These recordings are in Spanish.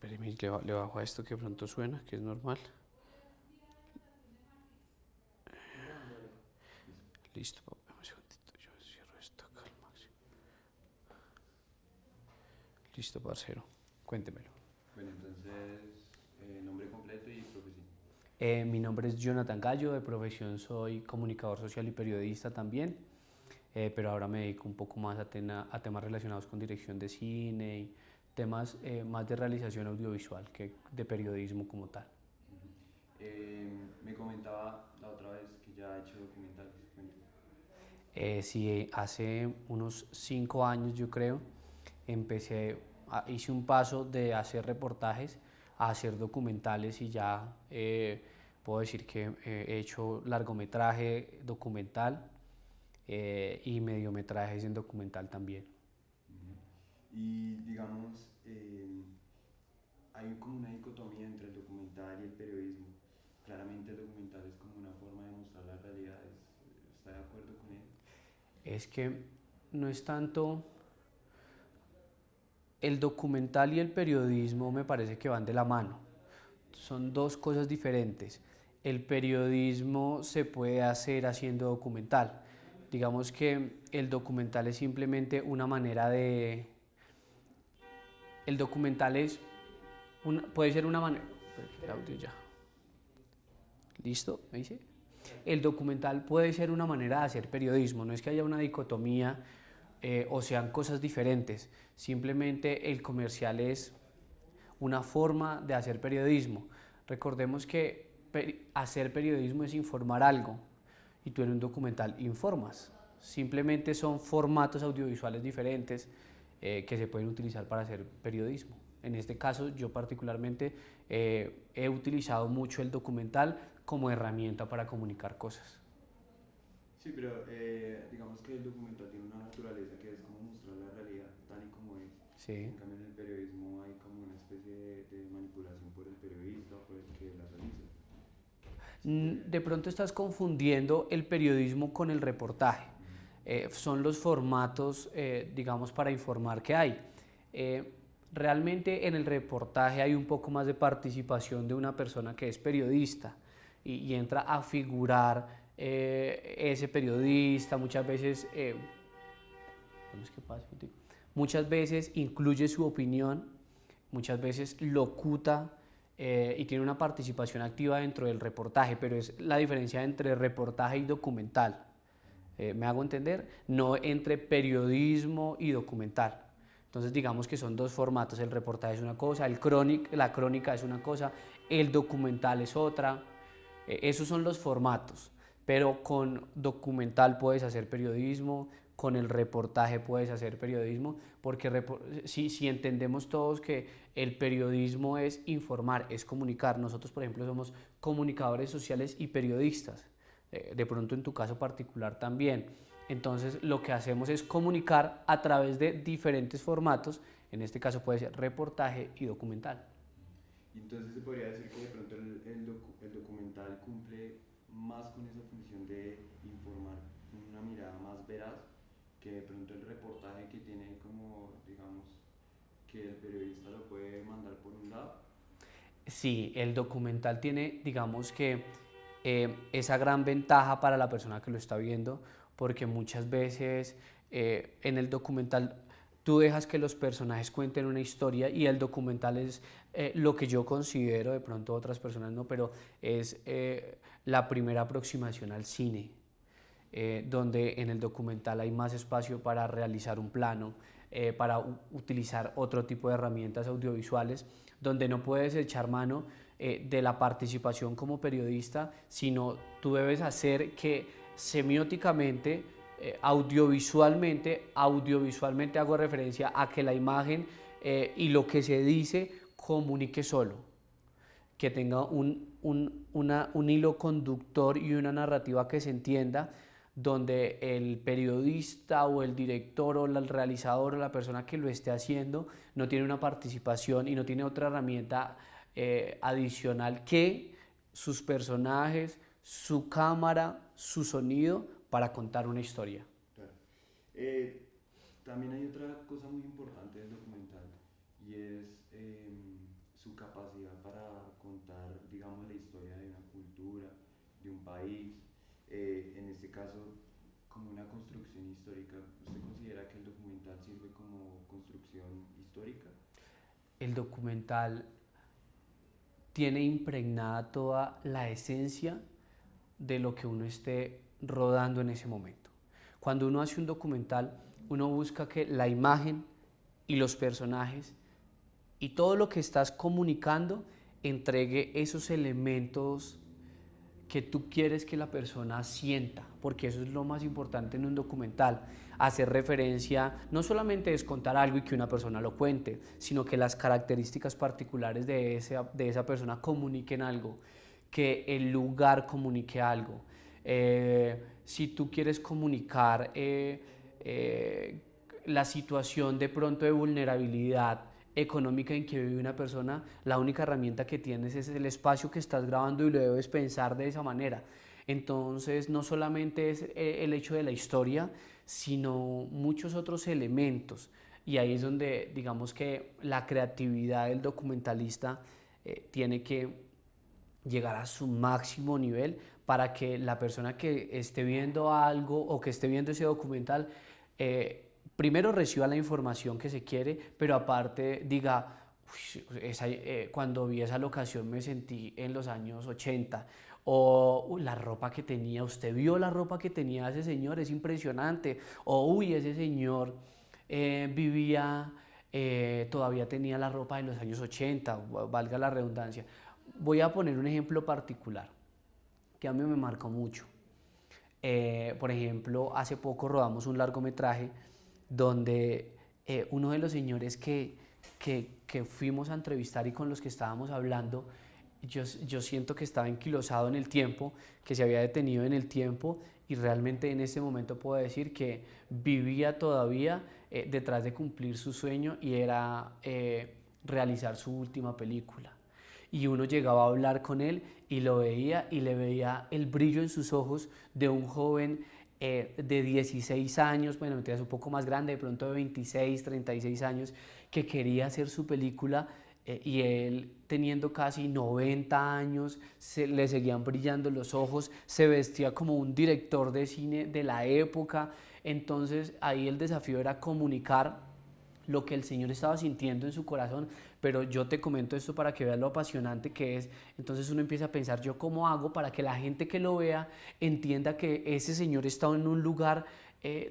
Espéreme, le bajo a esto que pronto suena, que es normal. Listo, papá, un segundito, yo cierro esto acá al máximo. Listo, parcero, cuéntemelo. Bueno, entonces, nombre completo y profesión. Mi nombre es Jonathan Gallo, de profesión soy comunicador social y periodista también, pero ahora me dedico un poco más a temas relacionados con dirección de cine y temas más de realización audiovisual que de periodismo como tal. Ujú. Me comentaba la otra vez que ya ha hecho documentales. Cuénteme. Sí, hace unos 5 años yo creo, hice un paso de hacer reportajes a hacer documentales y ya puedo decir que he hecho largometraje documental y mediometrajes en documental también. Ujú. Y digamos, hay como una dicotomía entre el documental y el periodismo. Claramente el documental es como una forma de mostrar las realidades. ¿Está de acuerdo con él? Es que no es tanto el documental y el periodismo, me parece que van de la mano. Son dos cosas diferentes. El periodismo se puede hacer haciendo documental. Digamos que el documental es simplemente una manera de... El documental puede ser una manera... El audio ya. ¿Listo? ¿Me dice? El documental puede ser una manera de hacer periodismo. No es que haya una dicotomía o sean cosas diferentes. Simplemente el comercial es una forma de hacer periodismo. Recordemos que hacer periodismo es informar algo y tú en un documental informas. Simplemente son formatos audiovisuales diferentes que se pueden utilizar para hacer periodismo. En este caso, yo particularmente he utilizado mucho el documental como herramienta para comunicar cosas. Sí, pero digamos que el documental tiene una naturaleza que es como mostrar la realidad tal y como es. Sí. En cambio, en el periodismo hay como una especie de manipulación por el periodista o por el que la realiza. ¿Se podría De decir? pronto estás confundiendo el periodismo con el reportaje. Ujú. Son los formatos, digamos, para informar que hay. Eh, Realmente en el reportaje hay un poco más de participación de una persona que es periodista y entra a figurar ese periodista, muchas veces, ¿cómo es que pasa? Muchas veces incluye su opinión, muchas veces locuta y tiene una participación activa dentro del reportaje, pero es la diferencia entre reportaje y documental. ¿Me hago entender? No entre periodismo y documental. Entonces digamos que son dos formatos, el reportaje es una cosa, la crónica es una cosa, el documental es otra. Esos son los formatos, pero con documental puedes hacer periodismo, con el reportaje puedes hacer periodismo, porque si entendemos todos que el periodismo es informar, es comunicar, nosotros por ejemplo somos comunicadores sociales y periodistas, de pronto en tu caso particular también. Entonces lo que hacemos es comunicar a través de diferentes formatos, en este caso puede ser reportaje y documental. Y entonces se podría decir que de pronto el documental cumple más con esa función de informar con una mirada más veraz que de pronto el reportaje que tiene como, digamos, que el periodista lo puede mandar por un lado. Sí, el documental tiene, digamos que, esa gran ventaja para la persona que lo está viendo, porque muchas veces en el documental tú dejas que los personajes cuenten una historia y el documental es lo que yo considero, de pronto otras personas no, pero es la primera aproximación al cine, donde en el documental hay más espacio para realizar un plano, para utilizar otro tipo de herramientas audiovisuales, donde no puedes echar mano de la participación como periodista, sino tú debes hacer que semióticamente, audiovisualmente hago referencia a que la imagen y lo que se dice comunique solo, que tenga un hilo conductor y una narrativa que se entienda, donde el periodista o el director o el realizador o la persona que lo esté haciendo no tiene una participación y no tiene otra herramienta adicional que sus personajes, su cámara, su sonido para contar una historia. Claro. Eh, También hay otra cosa muy importante del documental y es su capacidad para contar, digamos, la historia de una cultura, de un país, en este caso como una construcción histórica. ¿Usted considera que el documental sirve como construcción histórica? El documental tiene impregnada toda la esencia de lo que uno esté rodando en ese momento. Cuando uno hace un documental, uno busca que la imagen y los personajes y todo lo que estás comunicando entregue esos elementos que tú quieres que la persona sienta, porque eso es lo más importante en un documental. Hacer referencia, no solamente es contar algo y que una persona lo cuente, sino que las características particulares de esa persona comuniquen algo, que el lugar comunique algo. Si tú quieres comunicar la situación de pronto de vulnerabilidad económica en que vive una persona, la única herramienta que tienes es el espacio que estás grabando y lo debes pensar de esa manera. Entonces, no solamente es el hecho de la historia, sino muchos otros elementos. Y ahí es donde, digamos que la creatividad del documentalista tiene que llegar a su máximo nivel para que la persona que esté viendo algo o que esté viendo ese documental primero reciba la información que se quiere, pero aparte diga, cuando vi esa locación me sentí en los años 80, o la ropa que tenía, usted vio la ropa que tenía ese señor, es impresionante, o uy, ese señor vivía, todavía tenía la ropa de los años 80, valga la redundancia. Voy a poner un ejemplo particular que a mí me marcó mucho. Por ejemplo, hace poco rodamos un largometraje donde uno de los señores que fuimos a entrevistar y con los que estábamos hablando, yo siento que estaba enquilosado en el tiempo, que se había detenido en el tiempo y realmente en ese momento puedo decir que vivía todavía detrás de cumplir su sueño y era realizar su última película. Y uno llegaba a hablar con él y lo veía y le veía el brillo en sus ojos de un joven de 16 años, bueno, me un poco más grande, de pronto de 26, 36 años, que quería hacer su película y él teniendo casi 90 años, le seguían brillando los ojos, se vestía como un director de cine de la época. Entonces ahí el desafío era comunicar lo que el Señor estaba sintiendo en su corazón, pero yo te comento esto para que veas lo apasionante que es. Entonces uno empieza a pensar, ¿yo cómo hago para que la gente que lo vea entienda que ese Señor está en un lugar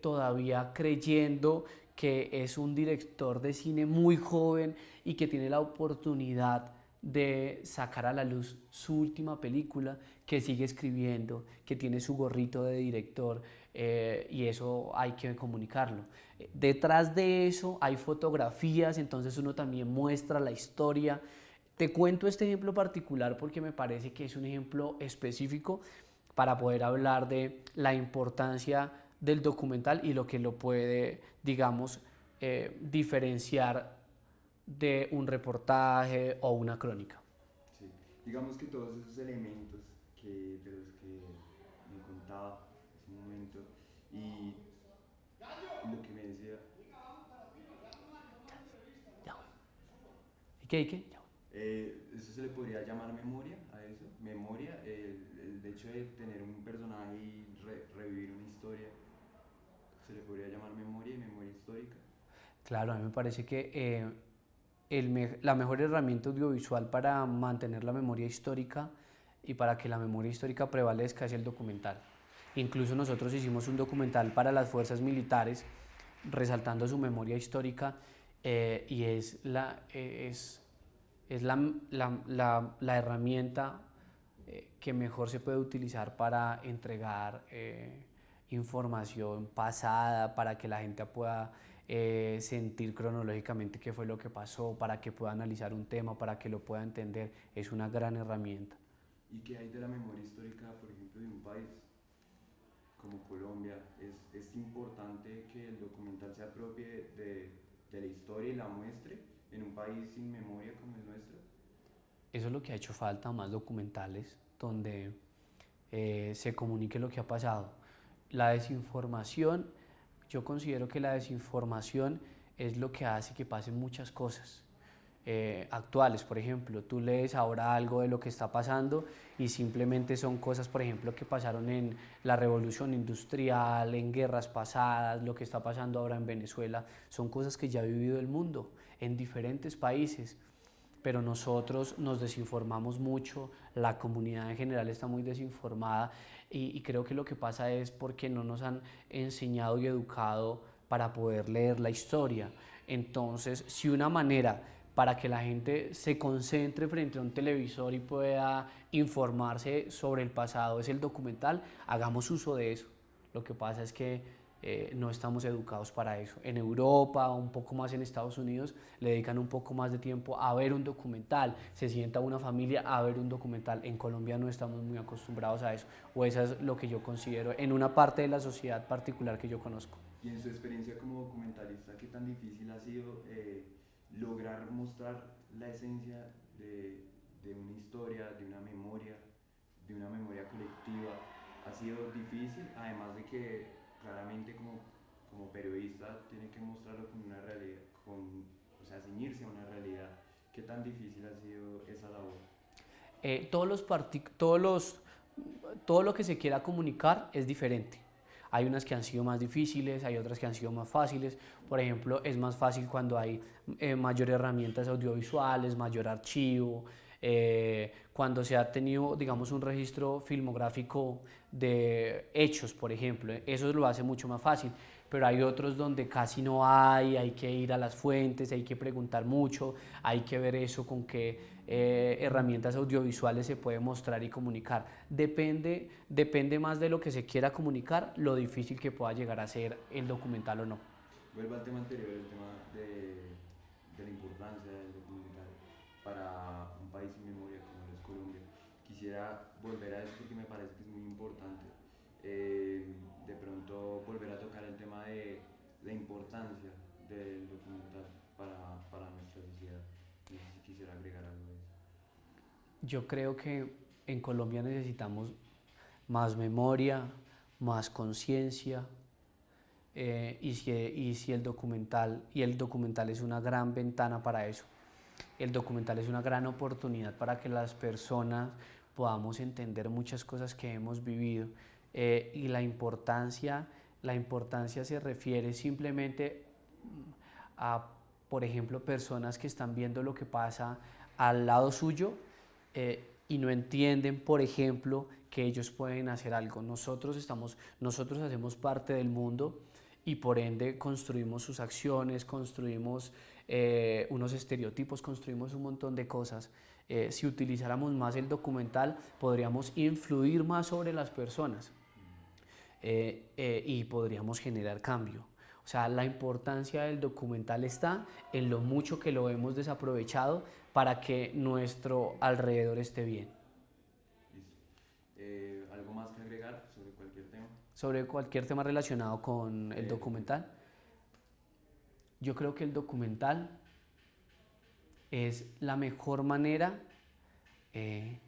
todavía creyendo que es un director de cine muy joven y que tiene la oportunidad de sacar a la luz su última película, que sigue escribiendo, que tiene su gorrito de director, y eso hay que comunicarlo. Detrás de eso hay fotografías, entonces uno también muestra la historia. Te cuento este ejemplo particular porque me parece que es un ejemplo específico para poder hablar de la importancia del documental y lo que lo puede, digamos, diferenciar de un reportaje o una crónica. Sí. Digamos que todos esos elementos de los que me contaba hace un momento y lo que me decía, Ya. ¿Y qué? ¿Y qué? Ya. ¿eso se le podría llamar memoria a eso? Memoria, el hecho de tener un personaje y revivir una historia, ¿se le podría llamar memoria y memoria histórica? Claro, a mí me parece que la mejor herramienta audiovisual para mantener la memoria histórica y para que la memoria histórica prevalezca es el documental. Incluso nosotros hicimos un documental para las fuerzas militares resaltando su memoria histórica, y es la herramienta que mejor se puede utilizar para entregar información pasada, para que la gente pueda sentir cronológicamente qué fue lo que pasó, para que pueda analizar un tema, para que lo pueda entender. Es una gran herramienta. ¿Y qué hay de la memoria histórica, por ejemplo, de un país como Colombia? Es importante que el documental se apropie de la historia y la muestre en un país sin memoria como el nuestro? Eso es lo que ha hecho falta, más documentales donde se comunique lo que ha pasado. La desinformación, yo considero que la desinformación es lo que hace que pasen muchas cosas. actuales. Por ejemplo, tú lees ahora algo de lo que está pasando y simplemente son cosas, por ejemplo, que pasaron en la revolución industrial, en guerras pasadas, lo que está pasando ahora en Venezuela, son cosas que ya ha vivido el mundo en diferentes países. Pero nosotros nos desinformamos mucho, la comunidad en general está muy desinformada y creo que lo que pasa es porque no nos han enseñado y educado para poder leer la historia. Entonces, si una manera para que la gente se concentre frente a un televisor y pueda informarse sobre el pasado es el documental, hagamos uso de eso. Lo que pasa es que no estamos educados para eso. En Europa, un poco más en Estados Unidos, le dedican un poco más de tiempo a ver un documental, se sienta una familia a ver un documental. En Colombia no estamos muy acostumbrados a eso, o eso es lo que yo considero en una parte de la sociedad particular que yo conozco. Y en su experiencia como documentalista, ¿qué tan difícil ha sido lograr mostrar la esencia de una historia, de una memoria colectiva? ¿Ha sido difícil? Además de que claramente como periodista tiene que mostrarlo con una realidad, o sea, ceñirse a una realidad. ¿Qué tan difícil ha sido esa labor? Eh, todos los todos los, todo lo que se quiera comunicar es diferente. Hay unas que han sido más difíciles, hay otras que han sido más fáciles. Por ejemplo, es más fácil cuando hay mayores herramientas audiovisuales, mayor archivo, cuando se ha tenido, digamos, un registro filmográfico de hechos, por ejemplo. Eso lo hace mucho más fácil. Pero hay otros donde casi no hay que ir a las fuentes, hay que preguntar mucho, hay que ver eso con qué herramientas audiovisuales se puede mostrar y comunicar. Depende más de lo que se quiera comunicar, lo difícil que pueda llegar a ser el documental o no. Vuelvo al tema anterior, el tema de la importancia del documental para un país sin memoria como lo es Colombia. Quisiera volver a eso porque me parece que es muy importante. De pronto volver a tocar el tema de la importancia del documental para nuestra sociedad. No sé si quisiera agregar algo de eso. Yo creo que en Colombia necesitamos más memoria, más conciencia, y el documental es una gran ventana para eso. El documental es una gran oportunidad para que las personas podamos entender muchas cosas que hemos vivido, y la importancia se refiere simplemente a, por ejemplo, personas que están viendo lo que pasa al lado suyo, y no entienden, por ejemplo, que ellos pueden hacer algo. Nosotros hacemos parte del mundo y por ende construimos sus acciones, construimos unos estereotipos, construimos un montón de cosas. Si utilizáramos más el documental, podríamos influir más sobre las personas, y podríamos generar cambio. O sea, la importancia del documental está en lo mucho que lo hemos desaprovechado para que nuestro alrededor esté bien. Listo. ¿Algo más que agregar sobre cualquier tema? Sobre cualquier tema relacionado con el documental, yo creo que el documental es la mejor manera eh,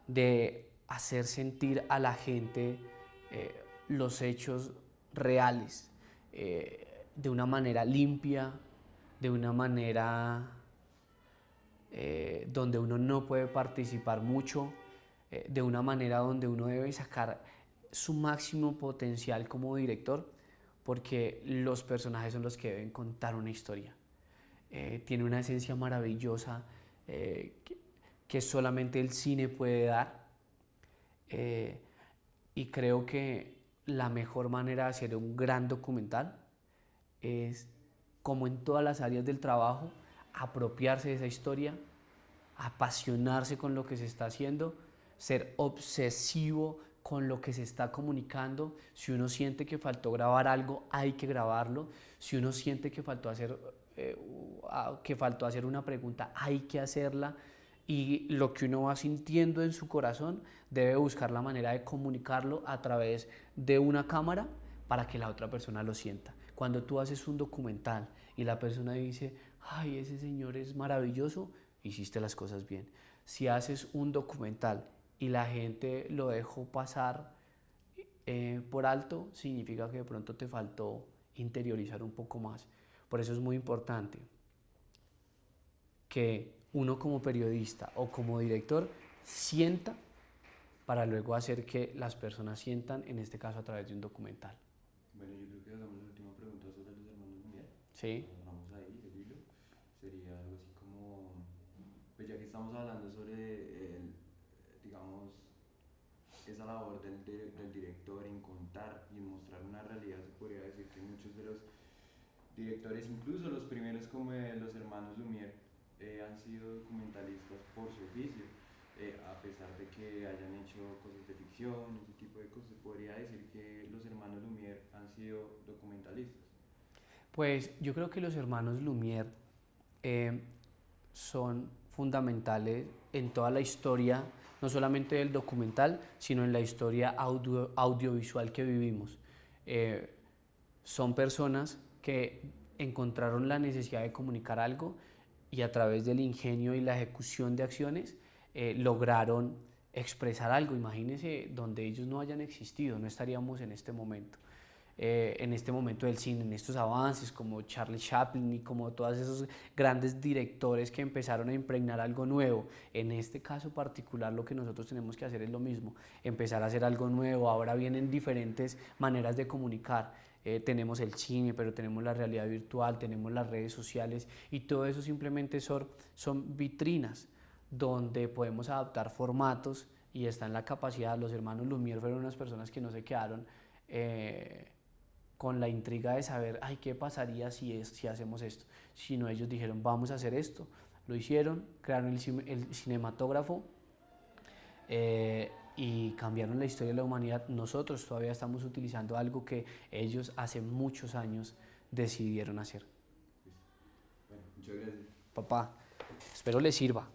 de hacer sentir a la gente los hechos reales, de una manera limpia, de una manera donde uno no puede participar mucho, de una manera donde uno debe sacar su máximo potencial como director, porque los personajes son los que deben contar una historia. Tiene una esencia maravillosa, que solamente el cine puede dar, y creo que la mejor manera de hacer un gran documental es, como en todas las áreas del trabajo, apropiarse de esa historia, apasionarse con lo que se está haciendo, ser obsesivo con lo que se está comunicando. Si uno siente que faltó grabar algo, hay que grabarlo. Si uno siente que faltó hacer una pregunta, hay que hacerla. Y lo que uno va sintiendo en su corazón, debe buscar la manera de comunicarlo a través de una cámara para que la otra persona lo sienta. Cuando tú haces un documental y la persona dice, ay, ese señor es maravilloso, hiciste las cosas bien. Si haces un documental y la gente lo dejó pasar por alto, significa que de pronto te faltó interiorizar un poco más. Por eso es muy importante que uno como periodista o como director sienta para luego hacer que las personas sientan, en este caso a través de un documental. Bueno, yo creo que hagamos la última pregunta sobre los hermanos Lumière. Sí. Vamos ahí, el hilo. Sería algo así como, pues ya que estamos hablando sobre, digamos, esa labor del director en contar y en mostrar una realidad, se podría decir que muchos de los directores, incluso los primeros como los hermanos Lumière, han sido documentalistas por su oficio. A pesar de que hayan hecho cosas de ficción, ese tipo de cosas, se podría decir que los hermanos Lumière han sido documentalistas. Pues yo creo que los hermanos Lumière son fundamentales en toda la historia, no solamente del documental, sino en la historia audiovisual que vivimos. Son personas que encontraron la necesidad de comunicar algo y a través del ingenio y la ejecución de acciones lograron expresar algo. Imagínense, donde ellos no hayan existido, no estaríamos en este momento del cine, en estos avances como Charlie Chaplin y como todos esos grandes directores que empezaron a impregnar algo nuevo. En este caso particular lo que nosotros tenemos que hacer es lo mismo, empezar a hacer algo nuevo. Ahora vienen diferentes maneras de comunicar. Tenemos el cine, pero tenemos la realidad virtual, tenemos las redes sociales y todo eso simplemente son vitrinas donde podemos adaptar formatos y está en la capacidad. Los hermanos Lumière fueron unas personas que no se quedaron con la intriga de saber, ay, ¿qué pasaría si hacemos esto? Sino ellos dijeron, vamos a hacer esto. Lo hicieron, crearon el cinematógrafo y cambiaron la historia de la humanidad. Nosotros todavía estamos utilizando algo que ellos hace muchos años decidieron hacer. Bueno, muchas gracias. Papá, espero les sirva.